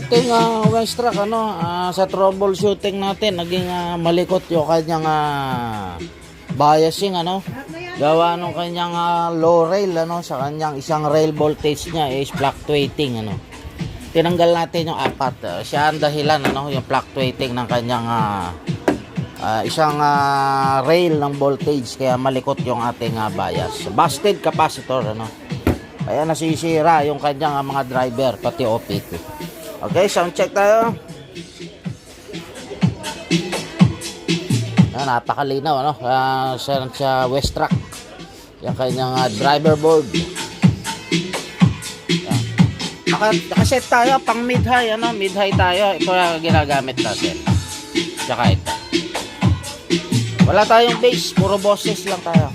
ating Westrack sa troubleshooting natin naging malikot yung kanyang biasing gawa nung kanyang low rail sa kanyang isang rail voltage niya is fluctuating tinanggal natin yung apat siya ang dahilan yung fluctuating ng kanyang isang rail ng voltage kaya malikot yung ating bias. Busted capacitor kaya nasisira yung kanyang mga driver pati OPT. Okay, sound check tayo. Napakalinaw sa Westrack yung kanyang driver board. Nakaset tayo pang mid-high mid-high tayo. Ito yung ginagamit natin. Tsaka ito. Wala tayong bass, puro boses lang tayo.